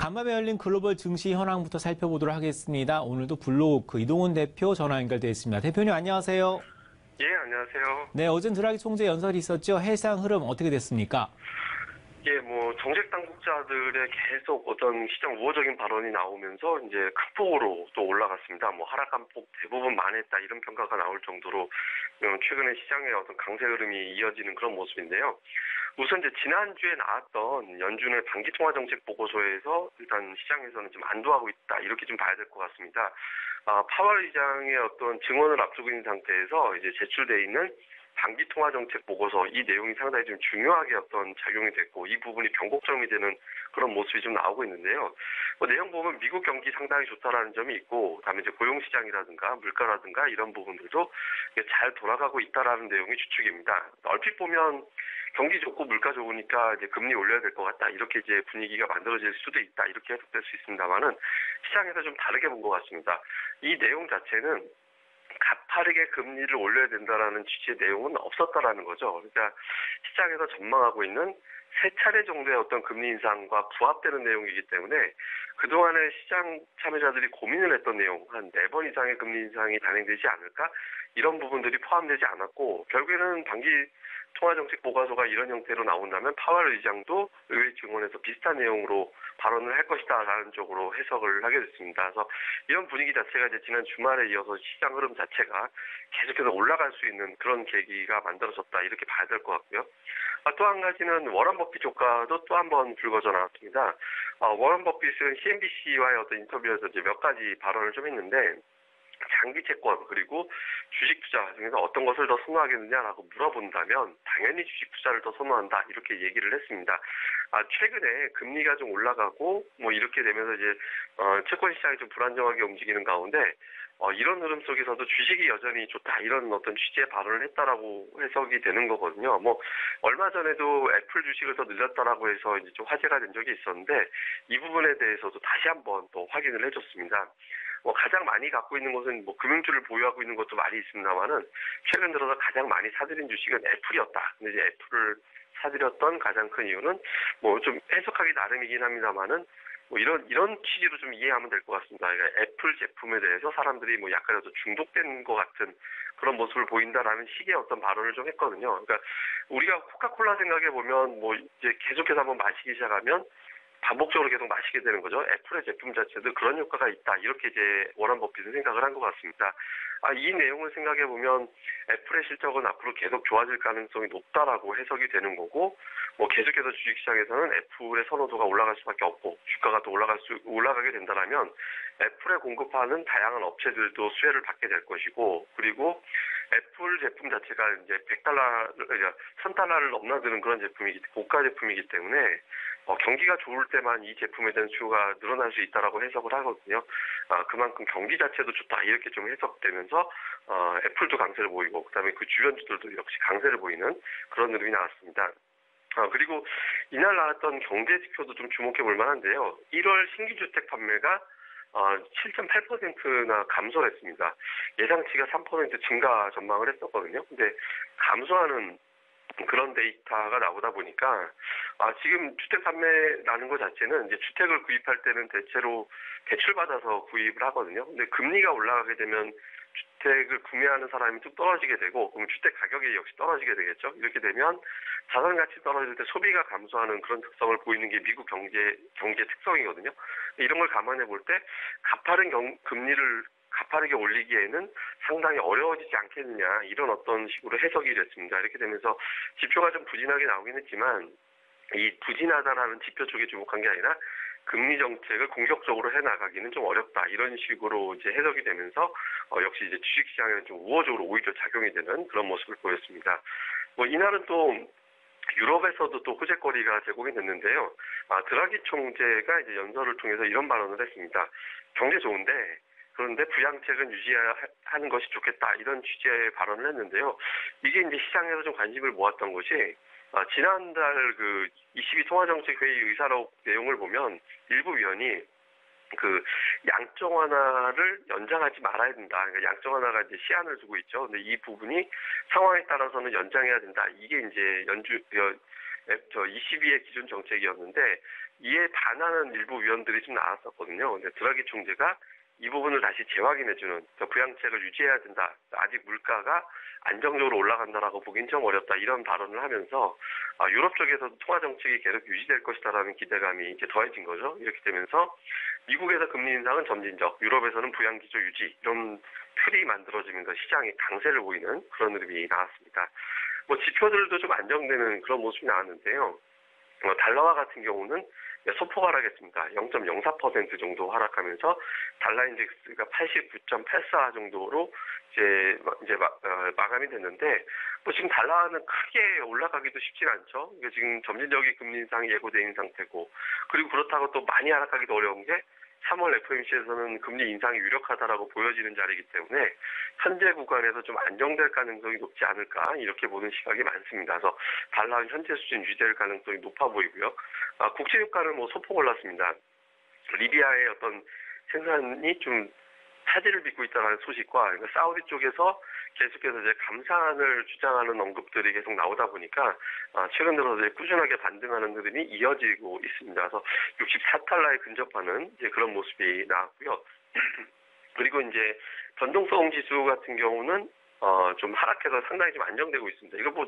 간밤에 열린 글로벌 증시 현황부터 살펴보도록 하겠습니다. 오늘도 블로우크 이동훈 대표 전화 연결되어 있습니다. 대표님 안녕하세요. 예, 안녕하세요. 네, 어제는 드라기 총재 연설이 있었죠. 해상 흐름 어떻게 됐습니까? 예, 정책 당국자들의 계속 어떤 시장 우호적인 발언이 나오면서 이제 큰 폭으로 또 올라갔습니다. 하락한 폭 대부분 만회했다 이런 평가가 나올 정도로 최근에 시장의 어떤 강세 흐름이 이어지는 그런 모습인데요. 우선 이제 지난주에 나왔던 연준의 반기 통화 정책 보고서에서 일단 시장에서는 좀 안도하고 있다 이렇게 좀 봐야 될 것 같습니다. 파월 의장의 어떤 증언을 앞두고 있는 상태에서 이제 제출돼 있는 반기 통화 정책 보고서 이 내용이 상당히 좀 중요하게 어떤 작용이 됐고 이 부분이 변곡점이 되는 그런 모습이 좀 나오고 있는데요. 내용 보면 미국 경기 상당히 좋다라는 점이 있고, 그다음에 이제 고용 시장이라든가 물가라든가 이런 부분들도 잘 돌아가고 있다라는 내용이 주축입니다. 얼핏 보면 경기 좋고 물가 좋으니까 이제 금리 올려야 될 것 같다 이렇게 이제 분위기가 만들어질 수도 있다 이렇게 해석될 수 있습니다만은 시장에서 좀 다르게 본 것 같습니다. 이 내용 자체는 가파르게 금리를 올려야 된다라는 취지의 내용은 없었다라는 거죠. 그러니까 시장에서 전망하고 있는 세 차례 정도의 어떤 금리 인상과 부합되는 내용이기 때문에 그동안에 시장 참여자들이 고민을 했던 내용, 한 4번 이상의 금리 인상이 단행되지 않을까? 이런 부분들이 포함되지 않았고, 결국에는 단기 통화정책 보고서가 이런 형태로 나온다면 파월 의장도 의회 증언에서 비슷한 내용으로 발언을 할 것이다라는 쪽으로 해석을 하게 됐습니다. 그래서 이런 분위기 자체가 이제 지난 주말에 이어서 시장 흐름 자체가 계속해서 올라갈 수 있는 그런 계기가 만들어졌다 이렇게 봐야 될 것 같고요. 또 한 가지는 워런 버핏 조가도 또 한 번 불거져 나왔습니다. 워런 버핏은 CNBC와의 어떤 인터뷰에서 이제 몇 가지 발언을 좀 했는데, 장기 채권 그리고 주식 투자 중에서 어떤 것을 더 선호하겠느냐라고 물어본다면 당연히 주식 투자를 더 선호한다 이렇게 얘기를 했습니다. 최근에 금리가 좀 올라가고 이렇게 되면서 이제 채권 시장이 좀 불안정하게 움직이는 가운데 이런 흐름 속에서도 주식이 여전히 좋다 이런 어떤 취지의 발언을 했다라고 해석이 되는 거거든요. 얼마 전에도 애플 주식을 더 늘렸다라고 해서 이제 좀 화제가 된 적이 있었는데 이 부분에 대해서도 다시 한번 또 확인을 해줬습니다. 가장 많이 갖고 있는 것은 금융주를 보유하고 있는 것도 많이 있습니다만은 최근 들어서 가장 많이 사들인 주식은 애플이었다. 근데 이제 애플을 사들였던 가장 큰 이유는 좀 해석하기 나름이긴 합니다만은 이런 취지로 좀 이해하면 될 것 같습니다. 그러니까 애플 제품에 대해서 사람들이 약간이라도 중독된 것 같은 그런 모습을 보인다라는 식의 어떤 발언을 좀 했거든요. 그러니까 우리가 코카콜라 생각해 보면 이제 계속해서 한번 마시기 시작하면 반복적으로 계속 마시게 되는 거죠. 애플의 제품 자체도 그런 효과가 있다. 이렇게 이제 워런 버핏은 생각을 한 것 같습니다. 이 내용을 생각해 보면 애플의 실적은 앞으로 계속 좋아질 가능성이 높다라고 해석이 되는 거고, 계속해서 주식시장에서는 애플의 선호도가 올라갈 수밖에 없고 주가가 또 올라가게 된다면 애플에 공급하는 다양한 업체들도 수혜를 받게 될 것이고, 그리고 애플 제품 자체가 이제 $100,000를 넘나드는 그런 고가 제품이기 때문에 경기가 좋을 때만 이 제품에 대한 수요가 늘어날 수 있다라고 해석을 하거든요. 그만큼 경기 자체도 좋다 이렇게 좀 해석되면서 애플도 강세를 보이고 그다음에 그 주변주들도 역시 강세를 보이는 그런 흐름이 나왔습니다. 그리고 이날 나왔던 경제 지표도 좀 주목해 볼 만한데요. 1월 신규 주택 판매가 7.8%나 감소를 했습니다. 예상치가 3% 증가 전망을 했었거든요. 근데 감소하는 그런 데이터가 나오다 보니까 지금 주택 판매라는 것 자체는 이제 주택을 구입할 때는 대체로 대출받아서 구입을 하거든요. 근데 금리가 올라가게 되면 주택을 구매하는 사람이 좀 떨어지게 되고, 그럼 주택 가격이 역시 떨어지게 되겠죠. 이렇게 되면 자산 가치 떨어질 때 소비가 감소하는 그런 특성을 보이는 게 미국 경제 특성이거든요. 이런 걸 감안해 볼 때 가파른 금리를 가파르게 올리기에는 상당히 어려워지지 않겠느냐 이런 어떤 식으로 해석이 됐습니다. 이렇게 되면서 지표가 좀 부진하게 나오긴 했지만 이 부진하다라는 지표 쪽에 주목한 게 아니라 금리 정책을 공격적으로 해나가기는 좀 어렵다 이런 식으로 이제 해석이 되면서 역시 이제 주식시장에는 좀 우호적으로 오히려 작용이 되는 그런 모습을 보였습니다. 이날은 또 유럽에서도 또 호재거리가 제공이 됐는데요. 드라기 총재가 이제 연설을 통해서 이런 발언을 했습니다. 경제 좋은데 그런데 부양책은 유지하는 것이 좋겠다 이런 취지의 발언을 했는데요. 이게 이제 시장에서 좀 관심을 모았던 것이 지난달 그 22 통화정책회의 의사록 내용을 보면 일부 위원이 그 양적 완화를 연장하지 말아야 된다. 그러니까 양적 완화가 이제 시한을 두고 있죠. 근데 이 부분이 상황에 따라서는 연장해야 된다. 이게 이제 22의 기준 정책이었는데 이에 반하는 일부 위원들이 좀 나왔었거든요. 근데 드라기 총재가 이 부분을 다시 재확인해주는 부양책을 유지해야 된다. 아직 물가가 안정적으로 올라간다라고 보긴 좀 어렵다. 이런 발언을 하면서 유럽 쪽에서도 통화 정책이 계속 유지될 것이다라는 기대감이 이제 더해진 거죠. 이렇게 되면서 미국에서 금리 인상은 점진적, 유럽에서는 부양 기조 유지 이런 틀이 만들어지면서 시장이 강세를 보이는 그런 흐름이 나왔습니다. 뭐 지표들도 좀 안정되는 그런 모습이 나왔는데요. 달러화 같은 경우는 소폭 하락했습니다. 0.04% 정도 하락하면서 달러 인덱스가 89.84 정도로 이제 마감이 됐는데 뭐 지금 달러는 크게 올라가기도 쉽진 않죠. 이게 지금 점진적인 금리 인상이 예고된 상태고 그리고 그렇다고 또 많이 하락하기도 어려운 게 3월 FOMC에서는 금리 인상이 유력하다라고 보여지는 자리이기 때문에 현재 구간에서 좀 안정될 가능성이 높지 않을까 이렇게 보는 시각이 많습니다. 그래서 달러는 현재 수준 유지될 가능성이 높아 보이고요. 국제 유가는 뭐 소폭 올랐습니다. 리비아의 어떤 생산이 좀 차질을 빚고 있다는 소식과 그러니까 사우디 쪽에서 계속해서 이제 감산을 주장하는 언급들이 계속 나오다 보니까 최근 들어서 이제 꾸준하게 반등하는 흐름이 이어지고 있습니다. 그래서 64달러에 근접하는 이제 그런 모습이 나왔고요. 그리고 이제 변동성 지수 같은 경우는 좀 하락해서 상당히 좀 안정되고 있습니다. 이거 뭐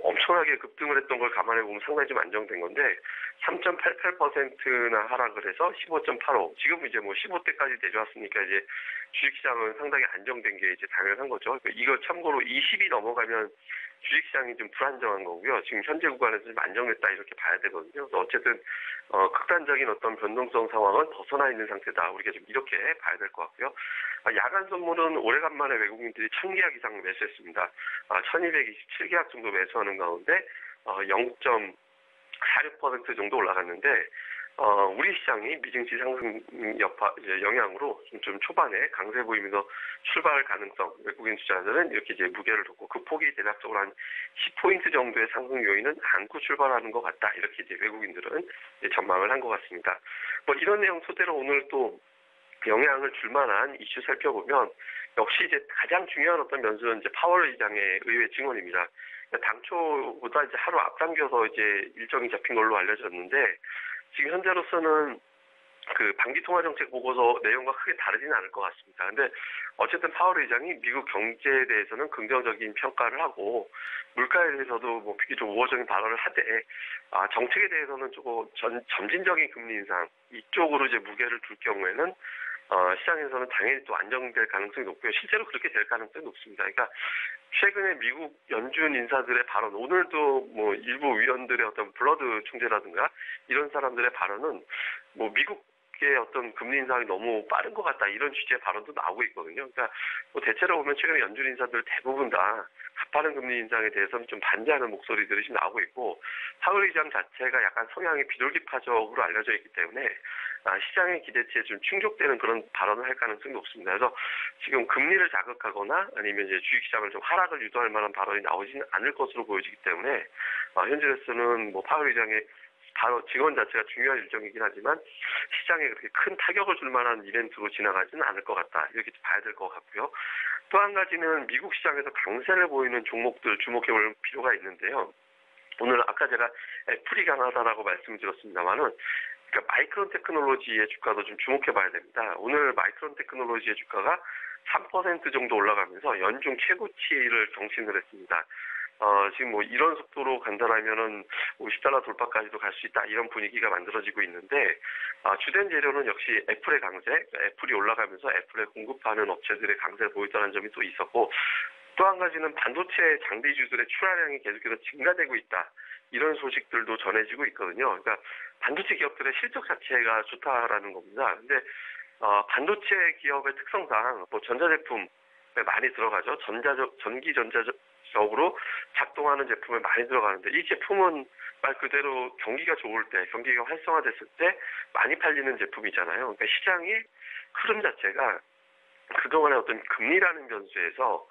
엄청나게 급등을 했던 걸 감안해 보면 상당히 좀 안정된 건데 3.88%나 하락을 해서 15.85. 지금 이제 뭐 15대까지 내려왔으니까 이제 주식시장은 상당히 안정된 게 이제 당연한 거죠. 이거 참고로 20이 넘어가면 주식시장이 좀 불안정한 거고요. 지금 현재 구간에서 좀 안정됐다 이렇게 봐야 되거든요. 그래서 어쨌든 극단적인 어떤 변동성 상황은 벗어나 있는 상태다. 우리가 좀 이렇게 봐야 될 것 같고요. 야간 선물은 오래간만에 외국인들이 1000계약 이상 매수했습니다. 1227계약 정도 매수하는 가운데 0.46% 정도 올라갔는데 우리 시장이 미증시 상승 영향으로 좀 초반에 강세 보이면서 출발 가능성 외국인 투자자들은 이렇게 이제 무게를 뒀고 그 폭이 대략적으로 한 10포인트 정도의 상승 요인은 안고 출발하는 것 같다 이렇게 이제 외국인들은 이제 전망을 한 것 같습니다. 뭐 이런 내용 토대로 오늘 또 영향을 줄 만한 이슈 살펴보면 역시 이제 가장 중요한 어떤 변수는 이제 파월 의장의 의회 증언입니다. 그러니까 당초보다 이제 하루 앞당겨서 이제 일정이 잡힌 걸로 알려졌는데 지금 현재로서는 그 방기통화정책 보고서 내용과 크게 다르지는 않을 것 같습니다. 근데 어쨌든 파월 의장이 미국 경제에 대해서는 긍정적인 평가를 하고 물가에 대해서도 뭐 비교적 우호적인 발언을 하되 정책에 대해서는 조금 점진적인 금리 인상 이쪽으로 이제 무게를 둘 경우에는 시장에서는 당연히 또 안정될 가능성이 높고요. 실제로 그렇게 될 가능성이 높습니다. 그러니까 최근에 미국 연준 인사들의 발언, 오늘도 뭐 일부 위원들의 어떤 블러드 총재라든가 이런 사람들의 발언은 뭐 미국의 어떤 금리 인상이 너무 빠른 것 같다 이런 취지의 발언도 나오고 있거든요. 그러니까 뭐 대체로 보면 최근에 연준 인사들 대부분 다 가파른 금리 인상에 대해서는 좀 반대하는 목소리들이 좀 나오고 있고 파월 의장 자체가 약간 성향이 비둘기파적으로 알려져 있기 때문에 시장의 기대치에 좀 충족되는 그런 발언을 할 가능성이 높습니다. 그래서 지금 금리를 자극하거나 아니면 이제 주식시장을 좀 하락을 유도할 만한 발언이 나오지는 않을 것으로 보여지기 때문에 현재로서는 뭐 파월 의장의 바로 직원 자체가 중요한 일정이긴 하지만 시장에 그렇게 큰 타격을 줄 만한 이벤트로 지나가지는 않을 것 같다. 이렇게 봐야 될 것 같고요. 또 한 가지는 미국 시장에서 강세를 보이는 종목들 주목해 볼 필요가 있는데요. 오늘 아까 제가 애플이 강하다라고 말씀드렸습니다만은 그러니까 마이크론 테크놀로지의 주가도 좀 주목해 봐야 됩니다. 오늘 마이크론 테크놀로지의 주가가 3% 정도 올라가면서 연중 최고치를 경신을 했습니다. 지금 뭐 이런 속도로 간다라면은 $50 돌파까지도 갈 수 있다 이런 분위기가 만들어지고 있는데 주된 재료는 역시 애플의 강세, 애플이 올라가면서 애플에 공급하는 업체들의 강세를 보였다는 점이 또 있었고 또 한 가지는 반도체 장비주들의 출하량이 계속해서 증가되고 있다. 이런 소식들도 전해지고 있거든요. 그러니까 반도체 기업들의 실적 자체가 좋다라는 겁니다. 근데 반도체 기업의 특성상 뭐 전자제품에 많이 들어가죠. 전기전자적으로 작동하는 제품에 많이 들어가는데 이 제품은 말 그대로 경기가 좋을 때, 경기가 활성화됐을 때 많이 팔리는 제품이잖아요. 그러니까 시장의 흐름 자체가 그동안의 어떤 금리라는 변수에서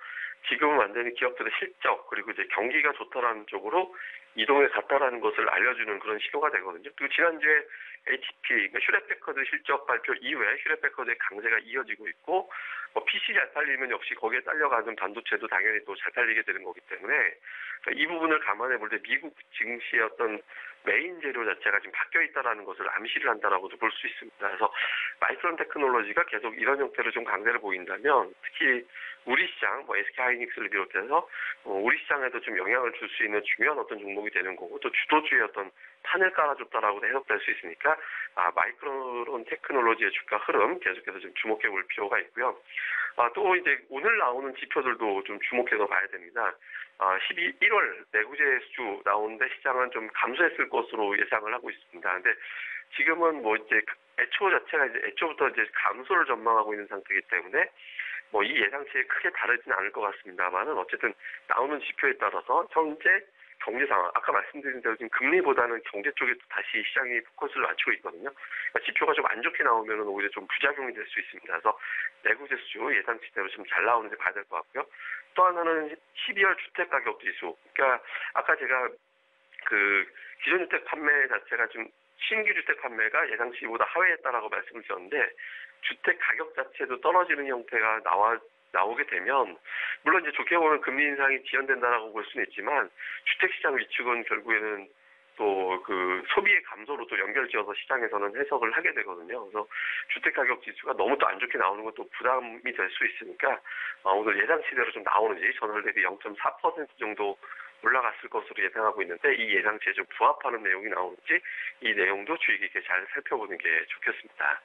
지금은 완전히 기업들의 실적 그리고 이제 경기가 좋다라는 쪽으로 이동해 갔다라는 것을 알려주는 그런 시도가 되거든요. 그리고 지난주에 HP, 그러니까 휴렛패커드 실적 발표 이후에 휴렛패커드의 강세가 이어지고 있고 뭐 PC 잘 팔리면 역시 거기에 딸려가는 반도체도 당연히 또 잘 팔리게 되는 거기 때문에 이 부분을 감안해 볼 때 미국 증시의 어떤 메인 재료 자체가 지금 바뀌어 있다라는 것을 암시를 한다라고도 볼 수 있습니다. 그래서 마이크론 테크놀로지가 계속 이런 형태로 좀 강세를 보인다면 특히 우리 시장, 뭐 SK하이닉스를 비롯해서 우리 시장에도 좀 영향을 줄 수 있는 중요한 어떤 종목이 되는 거고 또 주도주의 어떤 판을 깔아줬다라고 해석될 수 있으니까 마이크론 테크놀로지의 주가 흐름 계속해서 좀 주목해 볼 필요가 있고요. 또 이제 오늘 나오는 지표들도 좀 주목해서 봐야 됩니다. 1월 내구재 수주 나오는데 시장은 좀 감소했을 것으로 예상을 하고 있습니다. 근데 지금은 뭐 이제 애초 자체가 이제 애초부터 이제 감소를 전망하고 있는 상태이기 때문에 뭐 이 예상치에 크게 다르지는 않을 것 같습니다만은 어쨌든 나오는 지표에 따라서 현재 경제 상황, 아까 말씀드린 대로 지금 금리보다는 경제 쪽에 다시 시장이 포커스를 맞추고 있거든요. 그러니까 지표가 좀 안 좋게 나오면 오히려 좀 부작용이 될 수 있습니다. 그래서 내구재 수주 예상치대로 좀 잘 나오는지 봐야 될 것 같고요. 또 하나는 12월 주택가격지수. 그러니까 아까 제가 그 기존 주택 판매 자체가 좀 신규 주택 판매가 예상치보다 하회했다라고 말씀을 드렸는데 주택 가격 자체도 떨어지는 형태가 나오게 되면 물론 이제 좋게 보면 금리 인상이 지연된다라고 볼 수는 있지만 주택시장 위축은 결국에는 또 그 소비의 감소로 또 연결지어서 시장에서는 해석을 하게 되거든요. 그래서 주택 가격 지수가 너무 또 안 좋게 나오는 것도 부담이 될 수 있으니까 오늘 예상치대로 좀 나오는지 전월 대비 0.4% 정도 올라갔을 것으로 예상하고 있는데 이 예상치에 좀 부합하는 내용이 나오는지 이 내용도 주의 깊게 잘 살펴보는 게 좋겠습니다.